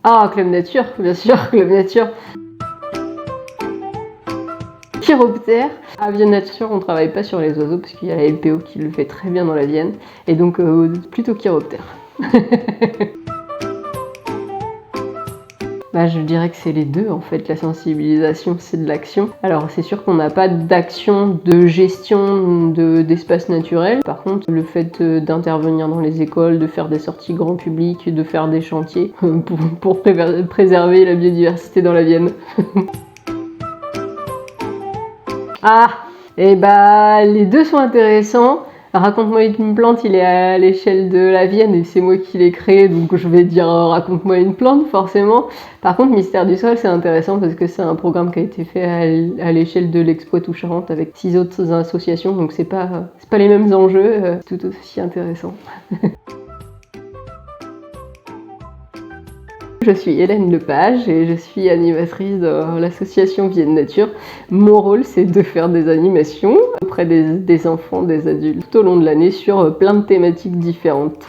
Ah, Club Nature, bien sûr, Club Nature. Chiroptère. À Vienne Nature, on travaille pas sur les oiseaux parce qu'il y a la LPO qui le fait très bien dans la Vienne. Et donc, plutôt chiroptère. Bah, je dirais que c'est les deux en fait, la sensibilisation c'est de l'action. Alors c'est sûr qu'on n'a pas d'action de gestion d'espaces naturels. Par contre, le fait d'intervenir dans les écoles, de faire des sorties grand public, de faire des chantiers pour préserver la biodiversité dans la Vienne. Ah, et bah les deux sont intéressants. Raconte-moi une plante, il est à l'échelle de la Vienne et c'est moi qui l'ai créé, donc je vais dire raconte-moi une plante forcément. Par contre, Mystère du sol, c'est intéressant parce que c'est un programme qui a été fait à l'échelle de l'Expo Poitou-Charentes avec 6 autres associations, donc c'est pas les mêmes enjeux, tout aussi intéressant. Je suis Hélène Lepage et je suis animatrice de l'association Vienne Nature. Mon rôle, c'est de faire des animations auprès des enfants, des adultes, tout au long de l'année sur plein de thématiques différentes.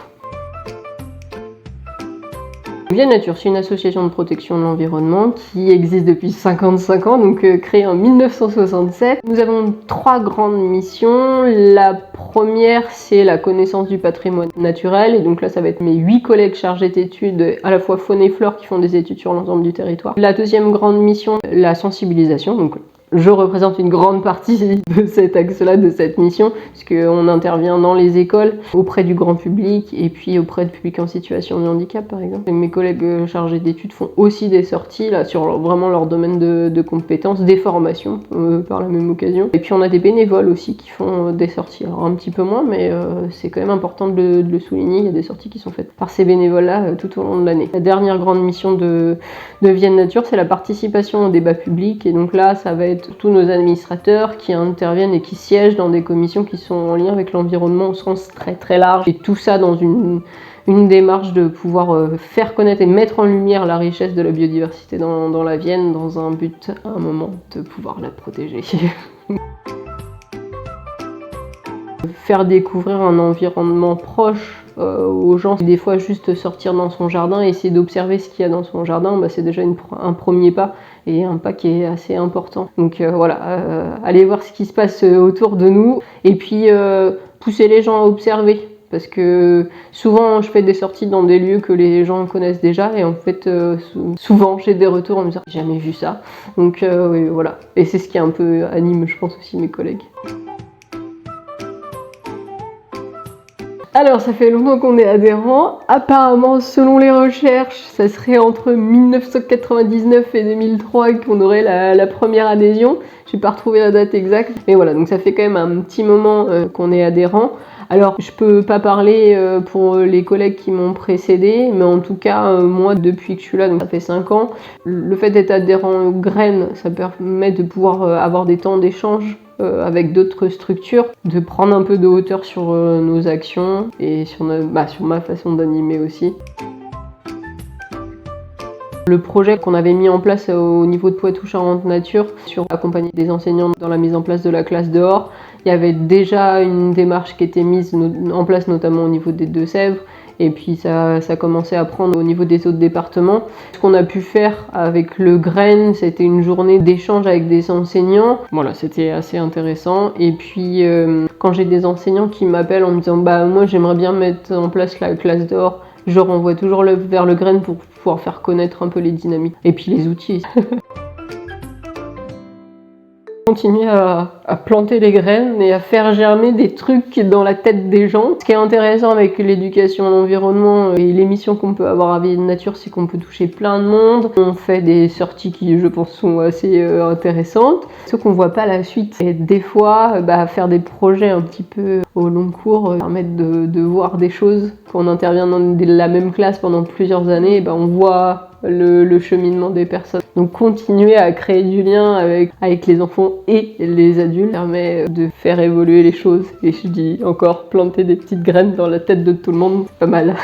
Vienne Nature, c'est une association de protection de l'environnement qui existe depuis 55 ans, donc créée en 1967. Nous avons 3 grandes missions. La première, c'est la connaissance du patrimoine naturel, et donc là, ça va être mes 8 collègues chargés d'études, à la fois faune et flore, qui font des études sur l'ensemble du territoire. La deuxième grande mission, la sensibilisation, donc je représente une grande partie de cet axe-là, de cette mission, puisqu'on intervient dans les écoles, auprès du grand public et puis auprès de publics en situation de handicap, par exemple. Mes collègues chargés d'études font aussi des sorties là, sur vraiment leur domaine de compétences, des formations par la même occasion. Et puis on a des bénévoles aussi qui font des sorties. Alors un petit peu moins, mais c'est quand même important de le souligner. Il y a des sorties qui sont faites par ces bénévoles-là tout au long de l'année. La dernière grande mission de Vienne Nature, c'est la participation au débat public. Et donc là, ça va être tous nos administrateurs qui interviennent et qui siègent dans des commissions qui sont en lien avec l'environnement au sens très très large. Et tout ça dans une démarche de pouvoir faire connaître et mettre en lumière la richesse de la biodiversité dans la Vienne, dans un but, à un moment, de pouvoir la protéger. Faire découvrir un environnement proche aux gens, des fois juste sortir dans son jardin et essayer d'observer ce qu'il y a dans son jardin, bah, c'est déjà un premier pas et un pas qui est assez important. Donc voilà, allez voir ce qui se passe autour de nous et puis pousser les gens à observer. Parce que souvent je fais des sorties dans des lieux que les gens connaissent déjà et en fait souvent j'ai des retours en me disant j'ai jamais vu ça. Donc oui, voilà. Et c'est ce qui un peu anime je pense aussi mes collègues. Alors, ça fait longtemps qu'on est adhérent. Apparemment, selon les recherches, ça serait entre 1999 et 2003 qu'on aurait la première adhésion. Je n'ai pas retrouvé la date exacte. Mais voilà, donc ça fait quand même un petit moment qu'on est adhérent. Alors, je peux pas parler pour les collègues qui m'ont précédé, mais en tout cas, moi, depuis que je suis là, donc ça fait 5 ans, le fait d'être adhérent aux graines, ça permet de pouvoir avoir des temps d'échange avec d'autres structures, de prendre un peu de hauteur sur nos actions et sur ma façon d'animer aussi. Le projet qu'on avait mis en place au niveau de Poitou-Charentes Nature, sur accompagner des enseignants dans la mise en place de la classe dehors, il y avait déjà une démarche qui était mise en place notamment au niveau des Deux-Sèvres. Et puis ça commençait à prendre au niveau des autres départements. Ce qu'on a pu faire avec le Grain, c'était une journée d'échange avec des enseignants. Voilà, c'était assez intéressant. Et puis quand j'ai des enseignants qui m'appellent en me disant bah moi j'aimerais bien mettre en place la classe dehors, je renvoie toujours vers le Grain pour pouvoir faire connaître un peu les dynamiques. Et puis les outils. Continuer à planter les graines et à faire germer des trucs dans la tête des gens. Ce qui est intéressant avec l'éducation à l'environnement et les missions qu'on peut avoir à Vienne Nature, c'est qu'on peut toucher plein de monde. On fait des sorties qui, je pense, sont assez intéressantes. Ce qu'on voit pas la suite. Et des fois, faire des projets un petit peu au long cours permettent de voir des choses. Quand on intervient dans la même classe pendant plusieurs années, on voit le cheminement des personnes. Donc continuer à créer du lien avec les enfants et les adultes permet de faire évoluer les choses. Et je dis encore, planter des petites graines dans la tête de tout le monde, c'est pas mal.